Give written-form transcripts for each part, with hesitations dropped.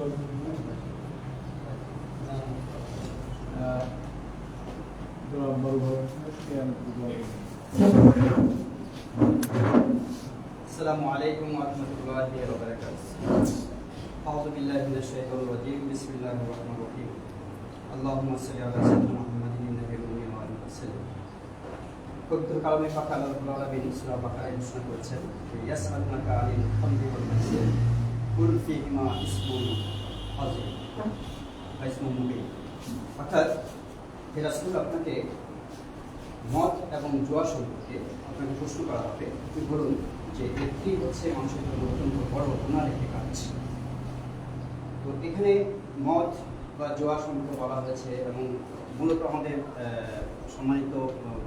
السلام عليكم ورحمة الله وبركاته. أعوذ بالله من الشيطان الرجيم. بسم الله الرحمن الرحيم. اللهم صل على سيدنا محمد النبي الأمي وعلى آله وسلم. পবিত্র কালামে পাক আল্লাহ রাব্বুল আলামিন সূরা বাকারায় ঘোষণা করেছেন, ইয়াসআলুনাকা আনিল খামরি ওয়াল মাইসির কুল ফীহিমা ইসমুন আযীম ওয়া ইসমুন মুবিন। অর্থাৎ হে রাসূল, আপনাকে মদ এবং জুয়া সম্পর্কে আপনাকে প্রশ্ন করা হবে। আপনি বলুন যে একটি হচ্ছে মানুষের জন্য অত্যন্ত বড় গুনার একটি কাজ। তো এখানে মদ বা জুয়া সম্পর্কে বলা হয়েছে এবং মূলত আমাদের সম্মানিত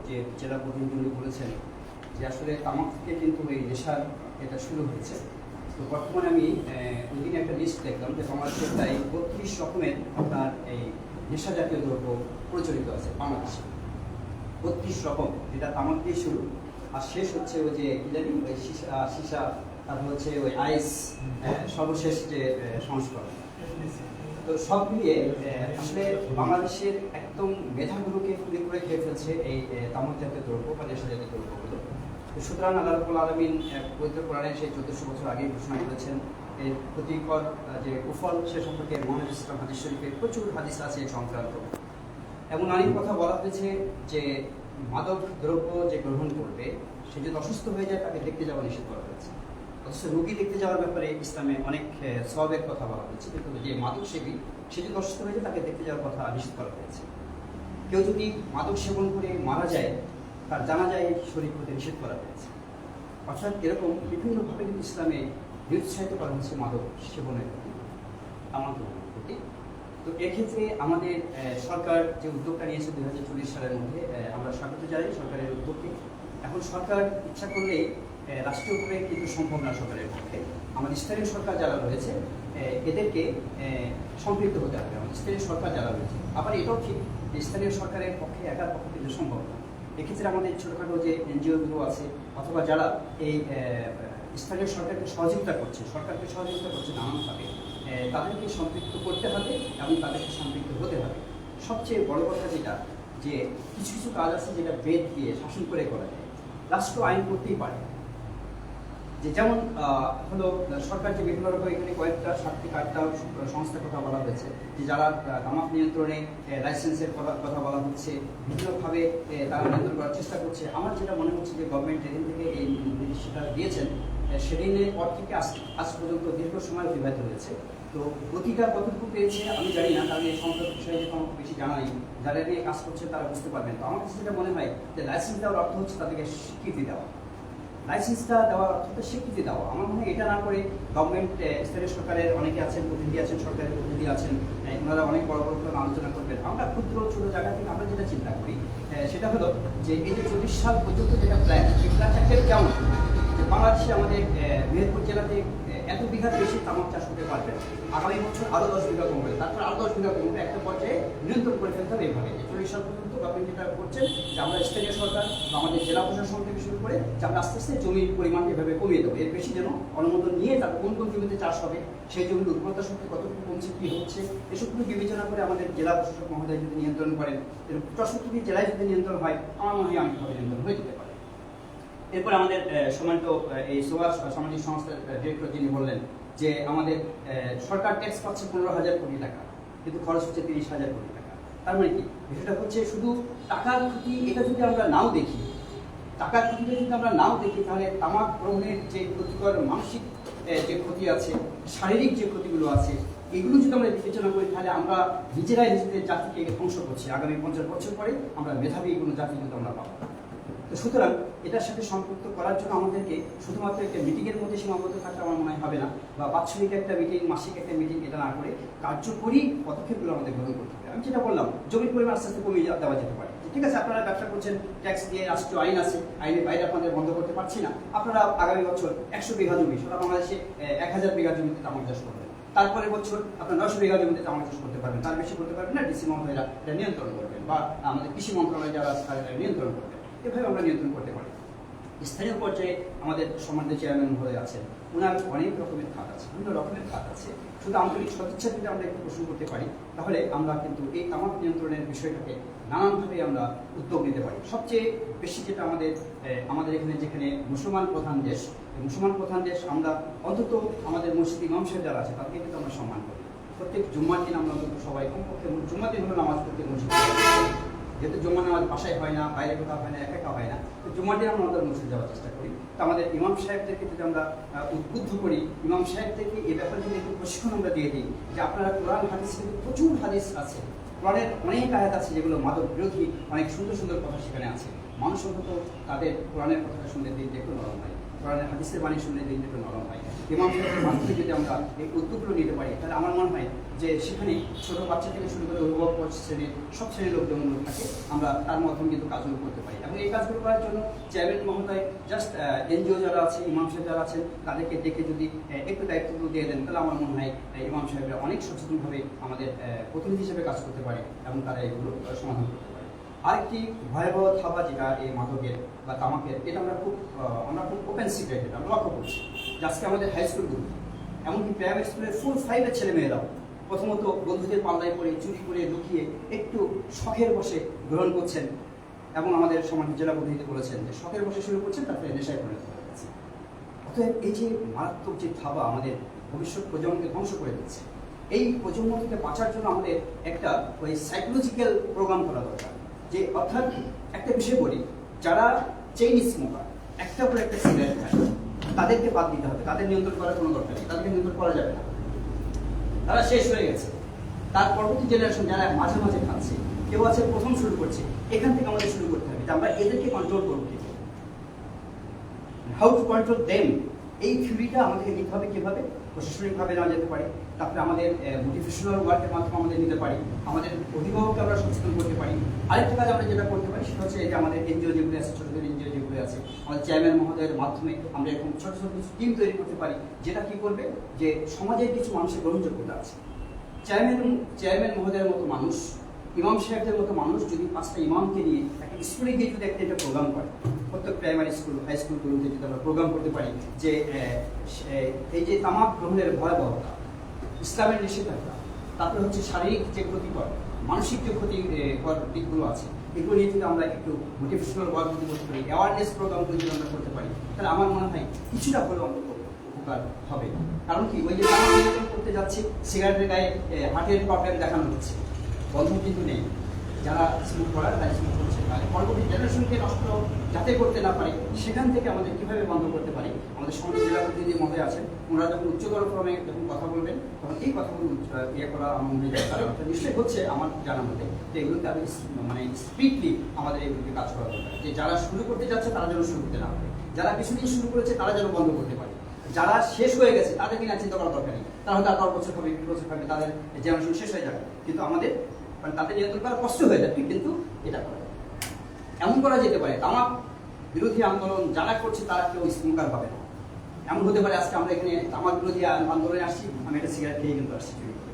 যে জেলা প্রতিনিধি বলেছেন যে আসলে তামাক থেকে কিন্তু এই নেশার এটা শুরু হয়েছে। তো বর্তমানে আমি ওইদিন একটা লিস্ট দেখলাম যে বাংলাদেশের প্রায় ৩২ রকমের আপনার এই নেশা জাতীয় দ্রব্য প্রচলিত আছে বাংলাদেশে। ৩২ রকম, যেটা তামাক দিয়ে শুরু আর শেষ হচ্ছে ওই যে কি জানি ওই সীসা, তারপর হচ্ছে ওই আইস, সর্বশেষ যে সংস্করণ। তো সব মিলিয়ে আসলে বাংলাদেশের একদম মেধাগুলোকে ফুলে করে খেয়ে ফেলছে এই তামাক জাতীয় দ্রব্য বা নেশা জাতীয় দ্রব্যগুলো। তো সুতরাং আল্লাহ রাব্বুল আলামিন পবিত্র কোরআনে সেই ১৪০০ বছর আগে ঘোষণা করেছেন এর ক্ষতিকর যে কুফল সে সম্পর্কে মহানবী ইসলাম হাদিস শরীফে প্রচুর হাদিস আছে সংক্রান্ত। এমন অনেক কথা বলা হয়েছে যে মাদক দ্রব্য যে গ্রহণ করবে সে যদি অসুস্থ হয়ে যায় তাকে দেখতে যাওয়া নিষেধ করা হয়েছে। অথচ রোগী দেখতে যাওয়ার ব্যাপারে ইসলামে অনেক সওয়াবের কথা বলা হয়েছে, কিন্তু যে মাদক সেবী সে যদি অসুস্থ হয়ে যায় তাকে দেখতে যাওয়ার কথা নিষেধ করা হয়েছে। কেউ যদি মাদক সেবন করে মারা যায় তার জানাজায় শরীক হতে নিষেধ করা হয়েছে। অর্থাৎ এরকম বিভিন্নভাবে কিন্তু ইসলামে নিরুৎসাহিত করা হচ্ছে মাদক সেবনের প্রতি, তামাক গ্রহণের প্রতি। তো এক্ষেত্রে আমাদের সরকার যে উদ্যোগটা নিয়েছে 2040 সালের মধ্যে আমরা স্বাগত জানাই সরকারের উদ্যোগকে। এখন সরকার ইচ্ছা করলে রাষ্ট্রীয়ভাবে কিন্তু সম্ভব না সরকারের পক্ষে। আমাদের স্থানীয় সরকার যারা রয়েছে এদেরকে সম্পৃক্ত হতে হবে। আমাদের স্থানীয় সরকার যারা রয়েছে, আবার এটাও ঠিক স্থানীয় সরকারের পক্ষে একার পক্ষে কিন্তু সম্ভব না। এক্ষেত্রে আমাদের ছোটোখাটো যে এনজিওগুলো আছে অথবা যারা এই স্থানীয় সরকারকে সহযোগিতা করছে, সরকারকে সহযোগিতা করছে নানানভাবে, তাদেরকে সম্পৃক্ত করতে হবে এবং তাদেরকে সম্পৃক্ত হতে হবে। সবচেয়ে বড় কথা যেটা যে কিছু কিছু কাজ আছে যেটা বেদ দিয়ে শাসন করে করা যায়, রাষ্ট্র আইন করতেই পারে। যে যেমন হলো সরকার যে বিভিন্ন রকম এখানে কয়েকটা 7টি 8টা সংস্থার কথা বলা হয়েছে যে যারা তামাক নিয়ন্ত্রণে লাইসেন্সের কথা বলা হচ্ছে, বিভিন্নভাবে তারা নিয়ন্ত্রণ করার চেষ্টা করছে। আমার যেটা মনে হচ্ছে যে গভর্নমেন্ট যেদিন থেকে এই নির্দেশটা দিয়েছেন সেদিনের পর থেকে আজ পর্যন্ত দীর্ঘ সময় অতিবাহিত হয়েছে। তো গতিটা কতটুকু পেয়েছে আমি জানি না, কারণ এই সংক্রান্ত বিষয়ে যেহেতু আমাকে বেশি জানা নেই। যারা নিয়ে কাজ করছে তারা বুঝতে পারবেন। তো আমার কাছে যেটা মনে হয় যে লাইসেন্স দেওয়ার অর্থ হচ্ছে তাদেরকে স্বীকৃতি দেওয়া। লাইসেন্সটা দেওয়ার অর্থ স্বীকৃতি দেওয়া। আমার মনে হয় এটা না করে গভর্নমেন্ট স্থানীয় সরকারের অনেকে আছেন, প্রতিনিধি আছেন, সরকারের প্রতিনিধি আছেন, ওনারা অনেক বড় বড় আলোচনা করবেন। আমরা ক্ষুদ্র ছোটো জায়গা থেকে আমরা যেটা চিন্তা করি সেটা হলো যে এই যে 40 সাল পর্যন্ত যেটা প্ল্যান, এই প্ল্যানটা কেমন যে বাংলাদেশে আমাদের মেহেরপুর জেলাতে এত বিঘার বেশি তামাক চাষ করতে পারবেন, আগামী বছর আরও 10 বিঘা কমবে, তারপর আরও 10 বিঘা কমবে, একটা পর্যায়ে নিয়ন্ত্রণ করে ফেলতে হবে। এইভাবে 40 সাল পর্যন্ত গভর্নমেন্ট যেটা করছেন যে আমরা স্থানীয় সরকার বা আমাদের জেলা প্রশাসন থেকে শুরু করে যে আমরা আস্তে আস্তে জমির পরিমাণ এভাবে কমিয়ে দেবো। এর বেশি যেন অনুমোদন নিয়ে তারপর কোন কোন জমিতে চাষ হবে, সেই জমির উর্বরতা শক্তি কতটুকু কমছে, কী হচ্ছে, এসবগুলো বিবেচনা করে আমাদের জেলা প্রশাসক মহোদয় যদি নিয়ন্ত্রণ করেন, 64টি জেলায় যদি নিয়ন্ত্রণ হয় আমার মনে হয় অনেকভাবে নিয়ন্ত্রণ হয়ে যেতে পারে। এরপর আমাদের সম্মানিত এই সোয়া সামাজিক সংস্থার ডিরেক্টর যিনি বললেন যে আমাদের সরকার ট্যাক্স পাচ্ছে 15,000 কোটি টাকা, কিন্তু খরচ হচ্ছে 30,000 কোটি টাকা। তার মানে কি বিষয়টা হচ্ছে শুধু টাকার ক্ষতি, এটা যদি আমরা নাও দেখি, টাকার ক্ষতিটা যদি আমরা নাও দেখি, তাহলে তামাক গ্রহণের যে ক্ষতিকর মানসিক যে ক্ষতি আছে, শারীরিক যে ক্ষতিগুলো আছে, এগুলো যদি আমরা বিবেচনা করি তাহলে আমরা নিজেরাই নিজেদের জাতিকে ধ্বংস করছি। আগামী 50 বছর পরে আমরা মেধাবী কোনো জাতি কিন্তু আমরা পাবো। তো সুতরাং এটার সাথে সম্পৃক্ত করার জন্য আমাদেরকে শুধুমাত্র একটা মিটিংয়ের মধ্যে সীমাবদ্ধ থাকতে আমার মনে হয় হবে না, বা বাৎসরিক একটা মিটিং, মাসিক একটা মিটিং, এটা না করে কার্যকরী পদক্ষেপগুলো আমাদের গ্রহণ করতে হবে। আমি যেটা বললাম, জমির পরিমাণ আস্তে আস্তে কমিয়ে দেওয়া যেতে পারে। ঠিক আছে, আপনারা ব্যবসা করছেন, ট্যাক্স দিয়ে, রাষ্ট্রীয় আইন আছে, আইনের বাইরে আপনাদের বন্ধ করতে পারছি না। আপনারা আগামী বছর 100 বিঘা জমি, সারা বাংলাদেশে 1000 বিঘা জমিতে তামাক চাষ করবেন। তারপরে বছর আপনার 900 বিঘা জমিতে তামাক চাষ করতে পারবেন, তার বেশি করতে পারবেন না। ডিসি মন্ত্রীরা এটা নিয়ন্ত্রণ করবেন, বা আমাদের কৃষি মন্ত্রণালয় যারা আছে তারা নিয়ন্ত্রণ করবেন। এভাবে আমরা নিয়ন্ত্রণ করতে পারি। স্থানীয় পর্যায়ে আমাদের সম্মানিত চেয়ারম্যান মহোদয় আছেন, ওনার অনেক রকমের খাত আছে, বিভিন্ন রকমের খাত আছে। শুধু আন্তরিক সদিচ্ছা যদি আমরা একটু প্রশ্ন করতে পারি, তাহলে আমরা কিন্তু এই তামাক নিয়ন্ত্রণের বিষয়টাকে নানানভাবে আমরা উদ্যোগ নিতে পারি। সবচেয়ে বেশি যেটা আমাদের এখানে যেখানে মুসলমান প্রধান দেশ, মুসলমান প্রধান দেশ, আমরা অন্তত আমাদের মসজিদ ইমাম সাহেব যারা আছে তাদেরকে কিন্তু আমরা সম্মান করি। প্রত্যেক জুম্মার দিন আমরা অন্তত সবাই কমপক্ষে জুম্মার দিন হলো নামাজ পড়তে মসজিদে, যেহেতু জুম্মা নামাজ বাসায় হয় না, বাইরে কোথাও হয় না, একা হয় না, তো জুম্মার দিন আমরা আমাদের মসজিদে যাওয়ার চেষ্টা করি। তো আমাদের ইমাম সাহেবদেরকে যদি আমরা উদ্বুদ্ধ করি, ইমাম সাহেবদেরকে এই ব্যাপারে যদি একটু প্রশিক্ষণ আমরা দিয়ে দিই যে আপনারা কোরআন হাদিস কিন্তু প্রচুর হাদিস আছে, কোরআনের অনেক আয়াত আছে যেগুলো মাদক বিরোধী, অনেক সুন্দর সুন্দর কথা সেখানে আছে। মানুষ অন্তত তাদের কোরআনের কথাটা শুনলে দিন একটু নরম হয়, কোরআনের হাদিসের বাণী শুনলে দিন একটু নরম হয়। ইমাম সাহেবের মাধ্যমে যদি আমরা এই উদ্যোগগুলো নিতে পারি, তাহলে আমার মনে হয় যে সেখানে ছোট বাচ্চা থেকে শুরু করে অভিভাবক শ্রেণীর সব শ্রেণীর লোক যেমন থাকে, আমরা তার মাধ্যমে কিন্তু কাজগুলো করতে পারি। এবং এই কাজগুলো করার জন্য চেয়ারম্যান মহোদয় জাস্ট এনজিও যারা আছে, ইমাম সাহেব যারা আছেন, তাদেরকে ডেকে যদি একটু দায়িত্বগুলো দিয়ে দেন, তাহলে আমার মনে হয় ইমাম সাহেবরা অনেক সচেতনভাবে আমাদের প্রতিনিধি হিসেবে কাজ করতে পারে এবং তারা এগুলো সমাধান করতে পারে। আরেকটি ভয়াবহ থাবা যেটা এই মাদকের বা তামাকের, এটা আমরা খুব ওপেন সিক্রেট এটা আমরা লক্ষ্য করছি। আজকে আমাদের হাই স্কুলগুলো, এমনকি প্রাইমারি স্কুলের 4-5-এর ছেলেমেয়েরাও প্রথমত বন্ধুদের পাল্লায় পড়ে, চুরি করে, লুকিয়ে একটু শখের বসে গ্রহণ করছেন। এবং আমাদের সমাজের জেলা প্রতিনিধি বলেছেন যে শখের বসে শুরু করছেন, তারপরে নেশায় পরিণত হয়ে গেছে। অতএব এই যে মারাত্মক যে থাবা আমাদের ভবিষ্যৎ প্রজন্মকে ধ্বংস করে দিচ্ছে, এই প্রজন্ম থেকে বাঁচার জন্য আমাদের একটা ওই সাইকোলজিক্যাল প্রোগ্রাম করা দরকার। যে অর্থাৎ একটা বিষয় বলি, যারা চেইন স্মোকার, একটা করে একটা সিগারেট খায়, তাদেরকে বাদ দিতে হবে, তাদের নিয়ন্ত্রণ করার কোনো দরকার নেই, তাদেরকে নিয়ন্ত্রণ করা যাবে না, তারা শেষ হয়ে গেছে। তার পরবর্তী জেনারেশন যারা মাঝে মাঝে খাচ্ছে, কেউ আছে প্রথম শুরু করছে, এখান থেকে আমাদের শুরু করতে হবে যে আমরা এদেরকে কন্ট্রোল করবো কি, হাউ টু কন্ট্রোল দেম। এই থিওরিটা আমাদেরকে নিতে হবে কীভাবে, প্রশাসনিকভাবে নেওয়া যেতে পারে, তারপরে আমাদের মোটিভেশনাল ওয়ার্কের মাধ্যমে আমাদের নিতে পারি, আমাদের অভিভাবককে আমরা সচেতন করতে পারি। আরেকটা কাজ আমরা যেটা করতে পারি সেটা হচ্ছে যে আমাদের এনজিও যেগুলো আছে, ছোটো ছোটো এনজিও যেগুলো আছে, আমাদের চেয়ারম্যান মহোদয়ের মাধ্যমে আমরা এরকম ছোটো ছোটো কিছু টিম তৈরি করতে পারি, যেটা কী করবে যে সমাজের কিছু মানুষের গ্রহণযোগ্যতা আছে। চেয়ারম্যান মহোদয়ের মতো মানুষ, ইমাম সাহেবদের মতো মানুষ যদি 5টা ইমামকে নিয়ে একটা স্কুলে গিয়ে যদি একটা প্রোগ্রাম করে, প্রত্যেক প্রাইমারি স্কুল, হাই স্কুলগুলোতে যদি আমরা প্রোগ্রাম করতে পারি যে এই যে তামাক গ্রহণের ভয়াবহতা, ইসলামের নিষেধাজ্ঞা, তারপরে হচ্ছে শারীরিক যে ক্ষতিকর, মানসিক যে ক্ষতিকর দিকগুলো আছে, এগুলো নিয়ে যদি আমরা একটু মোটিভেশনাল ওয়ার্ক যদি করতে পারি, অ্যাওয়ারনেস প্রোগ্রামগুলো যদি আমরা করতে পারি, তাহলে আমার মনে হয় কিছুটা হলেও উপকার হবে। কারণ কি, ওই যে তামাক নিয়ন্ত্রণ করতে যাচ্ছে, সিগারেটের গায়ে হার্টের প্রবলেম দেখানো হচ্ছে, বন্ধ কিন্তু নেই। যারা স্মোক করার তারা স্মোক করছে, তাহলে পরবর্তী জেনারেশনকে নষ্ট যাতে করতে না পারে, সেখান থেকে আমাদের কীভাবে বন্ধ করতে পারি। আমাদের সমাজ জেলা প্রতিনিধি মহোদয় আছেন, ওনারা যখন উচ্চতর ক্রমে যখন কথা বলবেন, তখন এই কথাগুলো করা আমাদের নিশ্চয়ই হচ্ছে আমার জানা মতে, যে এগুলোকে আমি মানে স্ট্রিক্টলি আমাদের এগুলোকে কাজ করা দরকার। যে যারা শুরু করতে যাচ্ছে তারা যেন শুরু করতে না পারে, যারা কিছুদিন শুরু করেছে তারা যেন বন্ধ করতে পারে, যারা শেষ হয়ে গেছে তাদের কিনা চিন্তা করার দরকার নেই, তারা হয়তো 10 বছর হবে, 20 বছর হবে, তাদের জেনারেশন শেষ হয়ে যাবে, কিন্তু আমাদের মানে তাদের নিয়ন্ত্রণ করা কষ্ট হয়ে যাবে, কিন্তু এটা করা এমন করা যেতে পারে তামাক বিরোধী আন্দোলন যারা করছে তারা কেউ স্মোকার হবে না। এমন হতে পারে আজকে আমরা এখানে তামাক বিরোধী আন্দোলনে আসছি, আমি একটা সিগারেট খেয়ে কিন্তু আসছি চুরি করে।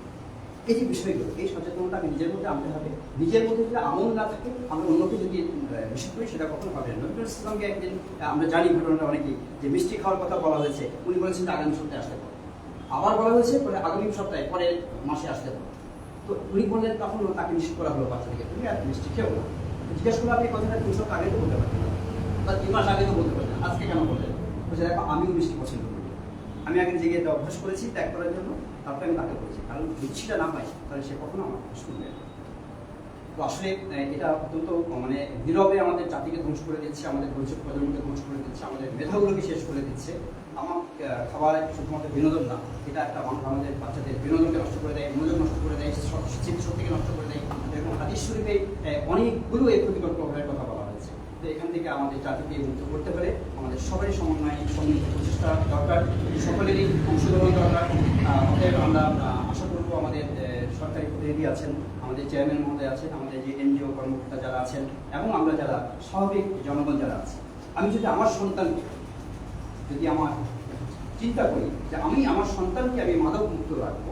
এই যে বিষয়গুলো, এই সচেতনতা আমি নিজের মধ্যে আনতে হবে। নিজের মধ্যে যদি আমল না থাকে, আমরা অন্যকে যদি নিষেধ করি, সেটা কখনো হবে না। নবী ইসলামকে একদিন আমরা জানি ঘটনাটা অনেকেই, যে মিষ্টি খাওয়ার কথা বলা হয়েছে, উনি বলেছেন যে আগামী সপ্তাহে আসতে পারে, আবার বলা হয়েছে পরে আগামী সপ্তাহে, পরের মাসে আসতে পারে। তো উনি বললেন, তখন তাকে নিষেধ করা হলো বাচ্চাদেরকে, তুমি আর মিষ্টি খেও না। জিজ্ঞেস করলে আপনি কথাটা 3 সপ্তাহ আগে তো বলতে পারতেন, বা 2 মাস আগে তো বলতে পারতেন, আজকে কেন বললেন? বলছে, দেখো আমিও মিষ্টি পছন্দ করি, আমি আগে নিজেকে এটা অভ্যাস করেছি ত্যাগ করার জন্য, তারপরে আমি তাকে বলেছি, কারণ মিষ্টিটা না পাই তাহলে সে কখনো আমার শুনবে না। তো আসলে এটা অত্যন্ত মানে নীরবে আমাদের জাতিকে ধ্বংস করে দিচ্ছে, আমাদের ভবিষ্যৎ প্রজন্মকে ধ্বংস করে দিচ্ছে, আমাদের মেধাগুলোকে শেষ করে দিচ্ছে। আমার খাবার শুধুমাত্র বিনোদন না, এটা একটা আমাদের বাচ্চাদের বিনোদনকে নষ্ট করে দেয়, মনোযোগ নষ্ট করে দেয়, স্মৃতিশক্তিকে নষ্ট করে দেয়। এরকম হাদিস শরীফে অনেকগুলো এই ক্ষতিকর প্রভাবের কথা বলা হয়েছে। তো এখান থেকে আমাদের জাতিকে মুক্ত করতে হলে আমাদের সবারই সম্মিলিত প্রচেষ্টা দরকার, সকলেরই অংশগ্রহণ দরকার। অতএব আমরা আশা করবো আমাদের সরকারি প্রতিনিধি আছেন, আমাদের চেয়ারম্যান মহোদয় আছেন, আমাদের যে এনজিও কর্মকর্তা যারা আছেন, এবং আমরা যারা স্বাভাবিক জনগণ যারা আছে, আমি যদি আমার সন্তানকে, যদি আমার চিন্তা করি যে আমি আমার সন্তানকে আমি মাদক মুক্ত রাখবো,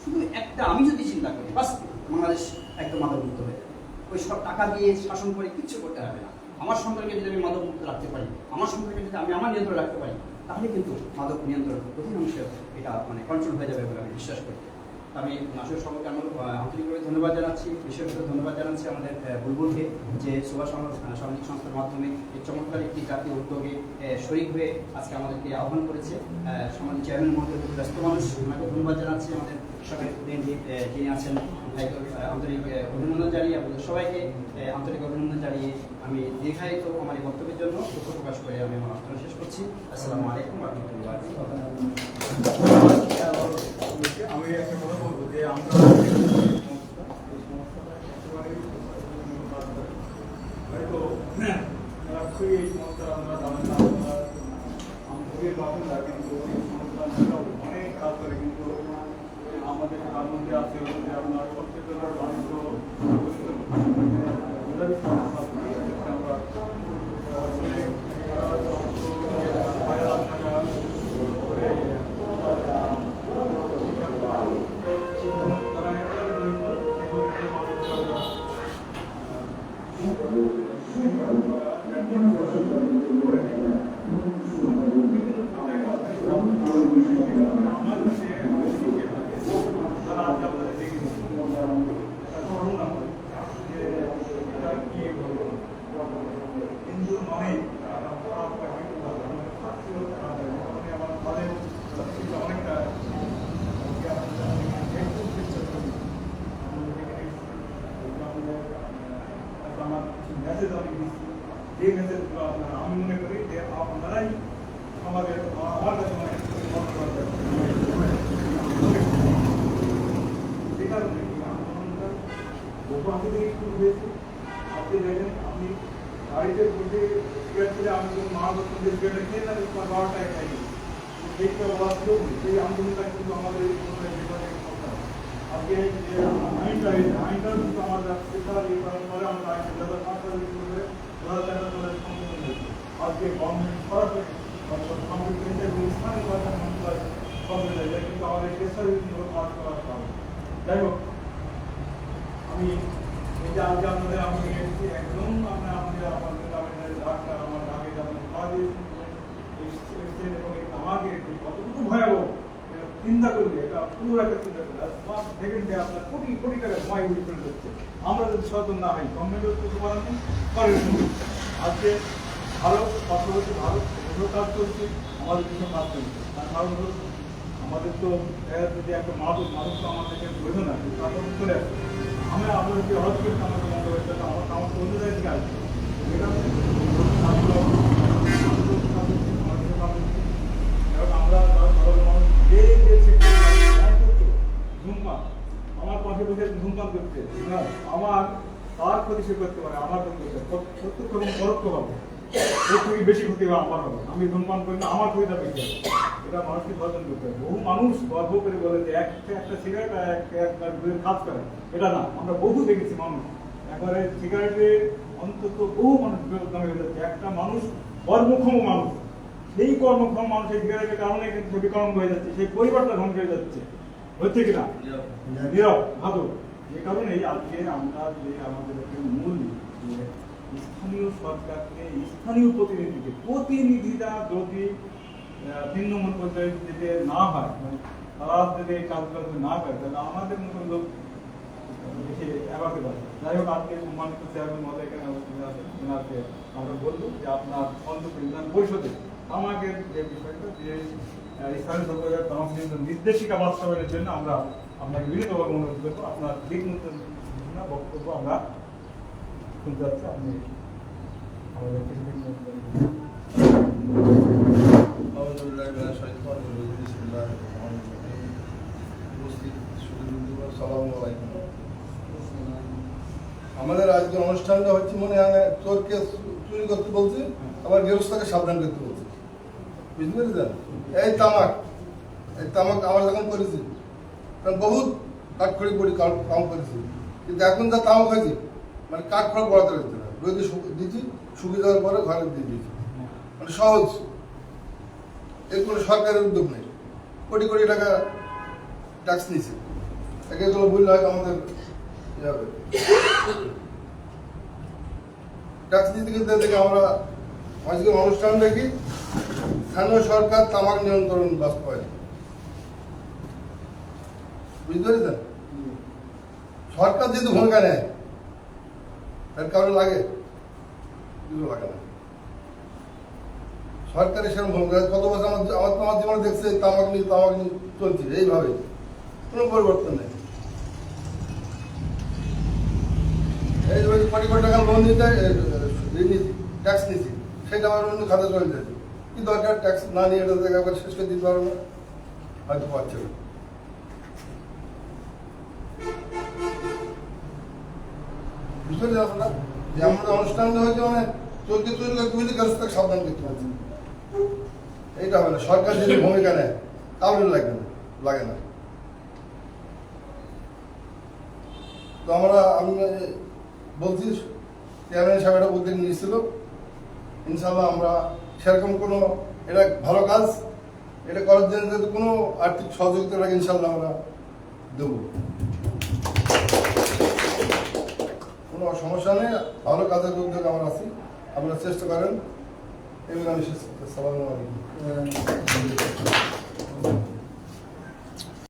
শুধু একটা আমি যদি চিন্তা করি, বাস বাংলাদেশ একদম মাদক মুক্ত হয়ে যাবে। ওই সব টাকা দিয়ে শাসন করে কিচ্ছু করতে হবে না। আমার সন্তানকে যদি আমি মাদক মুক্ত রাখতে পারি, আমার সন্তানকে যদি আমি আমার নিয়ন্ত্রণে রাখতে পারি, তাহলে কিন্তু মাদক নিয়ন্ত্রণ অধিকাংশে এটা মানে কন্ট্রোল হয়ে যাবে বলে আমি বিশ্বাস করি। আমি নাসির সবাইকে আন্তরিকভাবে ধন্যবাদ জানাচ্ছি, বিশেষ করে ধন্যবাদ জানাচ্ছি আমাদের বুলবুলকে, যে যুব সামাজিক সংস্থার মাধ্যমে এই চমৎকার একটি জাতীয় উদ্যোগে শরিক হয়ে আজকে আমাদেরকে আহ্বান করেছে। সমাজের চেয়ারম্যান মহোদয় ব্যস্ত মানুষ, ওনাকে ধন্যবাদ জানাচ্ছি। আমাদের সবাই যিনি আছেন ভাইকে আন্তরিক অভিনন্দন জানিয়ে, আপনাদের সবাইকে আন্তরিক অভিনন্দন জানিয়ে আমি দীর্ঘায়িত আমার এই বক্তব্যের জন্য দুঃখ প্রকাশ করে আমি আমার আলোচনা শেষ করছি। আসসালামু আলাইকুম ওয়া রাহমাতুল্লাহি ওয়া বারাকাতুহু। আমি একটা কথা বলবো যে আমরা হয়তো খুবই এই সমস্যা আমরা বাসিন্দা, কিন্তু অনেক কাজ করে, কিন্তু আমাদের তার মধ্যে আছে আপনার সচেতন বাণিজ্য যে মেসেজগুলো আমি মনে করি যে আপনারাই আমাদের আমার কাছে যে কারণে আন্দোলনটা বহু আগে থেকে শুরু হয়েছে। আপনি দেখেন, আপনি গাড়িতে বসে সিগারেট খেলে আমি যখন মা বলতাম যে সিগারেটটা খেয়ে না 12টায় খাইনি, সেইটা বলা ছিল। সেই আন্দোলনটা কিন্তু আমাদের আজকে যে আইনটা কিন্তু আমাদের পরে আমরা আইন 2005 সালে শুরু করে 2013 সালে সংশোধন হয়েছে। আজকে গভর্নমেন্ট সরাসরি স্থানীয় সরকার মন্ত্রণালয় কমপ্লিট হয়ে যায়, কিন্তু আমাদের পেশার কাজ করার কারণ। যাই হোক, আমি এই যে আজকে আপনাদের আমি এসেছি একদম আমাদের ডাক্তার আমার আগে এসেছেন এবং আমাকে কতটুকু ভয়াবহ চিন্তা করলে, এটা পুরো একটা চিন্তা করলে দেখেন যে আপনার কোটি কোটি টাকা সময় উইল করে যাচ্ছে। আমরা যদি সচেতন না হই, গভর্নমেন্টের কিছু করার নেই, করে আজকে ভালো অর্থনীতি ভালো কাজ চলছে, আমাদের কিছু কাজ চলছে। তার কারণ হলো আমাদের তো যদি একটা মাদক তো আমাদেরকে বোঝে না, তারপর চলে আসছে। আমরা আমাদেরকে হঠাৎ করে আমাদের বন্ধ হয়ে যাচ্ছে, আমার অন্য জায়গায় থেকে আসছে। এটা আমরা ধূমপান, আমার পাশে বসে ধূমপান করতে আমার তার ক্ষতি সে করতে পারে, আমার প্রত্যক্ষ এবং পরোক্ষ হবে এর থেকে বেশি ক্ষতি হবে আমার হবে। আমি ধূমপান করি না, আমার ক্ষতিটা বেশি হবে। এটা মানুষকে সচেতন করতে হবে। বহু মানুষ গর্ব করে বলে যে একটা সিগারেট কাজ করে, এটা না। আমরা বহু দেখেছি মানুষ একবারে সিগারেটে অন্তত বহু মানুষ বিরোধী হয়ে যাচ্ছে। একটা মানুষ কর্মক্ষম মানুষ, সেই কর্মক্ষম মানুষের সিগারেটের কারণে কিন্তু বিকলঙ্গ হয়ে যাচ্ছে, সেই পরিবারটা ধ্বংস হয়ে যাচ্ছে। হচ্ছে কিনা নীরব ভালো। যে কারণে আজকে আমরা যে আমাদের মূল স্থানীয় সরকারকে, স্থানীয় প্রতিনিধিরা যদি তৃণমূল পর্যায়ে যেতে না হয়, তারা যদি এই কাজগুলো না করে, তাহলে আমাদের মতন লোক এসে এগাতে পারে। যাই হোক, আজকে সম্মানিত চেয়ারম্যান মহোদয় এখানে অবস্থিত আছেন, ওনাকে আমরা বলবো যে আপনার অন্তত বিধান পরিষদে আমাকে যে বিষয়টা যে স্থানীয় সরকারের নির্দেশিকা বাস্তবায়নের জন্য আমরা আপনাকে বিনীতভাবে অনুরোধ করবো। আপনার দিক নতুন বক্তব্য আমরা শুনতে যাচ্ছি। আপনি আমাদের আমাদের আজকে অনুষ্ঠানটা হচ্ছে মনে হয় চোরকে চুরি করতে বলছে, আবার গৃহস্থকে সাবধান করতে বলছে, বুঝতে পেরেছেন? এই তামাক আমরা যখন করেছি তখন বহুত কাঠখড়ি পড়ি কাম করেছি, কিন্তু এখন যা তামাক হয়েছে মানে কাঠখড় পড়াতে হচ্ছে না, রোদে দিচ্ছি, শুকিয়ে যাওয়ার পরে ঘরে দিয়ে দিয়েছি, মানে সহজ। এর কোনো সরকারের উদ্যোগ নেই, কোটি কোটি টাকা ট্যাক্স নিয়েছে, এগুলো বললে হয়তো আমাদের ইয়ে হবে। ট্যাক্স নীতি থেকে আমরা আজকের অনুষ্ঠান দেখি স্থানীয় সরকার তামাক নিয়ন্ত্রণ বাস্তবায়ন। বুঝতে পেরেছেন? সরকার যেহেতু ভূমিকা নেয় তার কারো লাগে কিছু লাগে না। সরকারের সেরকম ভূমিকা কত বছর আমার জীবনে দেখছে তামাক নিয়ে চলছে এইভাবে, কোনো পরিবর্তন নেই। এই যে কোটি কোটি টাকা লোন নিতে ট্যাক্স নিচ্ছি, সেটা আমার অন্য খাতে চলে যাচ্ছে। কি দরকার ট্যাক্স না নিয়ে এটা থেকে একবার শেষ করে দিতে পারবো না, হয়তো পারছে না। বুঝতে পারছেন না যে আমাদের অনুষ্ঠান হয়েছে মানে চলতে চললে তুমি কাছ থেকে সাবধান করতে পারছি। এইটা হবে না, সরকার যদি ভূমিকা নেয় তাহলে লাগে না। তো আমি বলছি চেয়ারম্যান সাহেব একটা উদ্যোগ নিয়েছিল, ইনশাল্লাহ আমরা সেরকম কোনো এটা ভালো কাজ, এটা করার জন্য যদি কোনো আর্থিক সহযোগিতা লাগে ইনশাল্লাহ আমরা দেবো, কোনো সমস্যা নেই। ভালো কাজের উদ্যোগ আমরা আছি, আপনারা চেষ্টা করেন। এগুলো আমি শেষ করতে। আসসালামু আলাইকুম।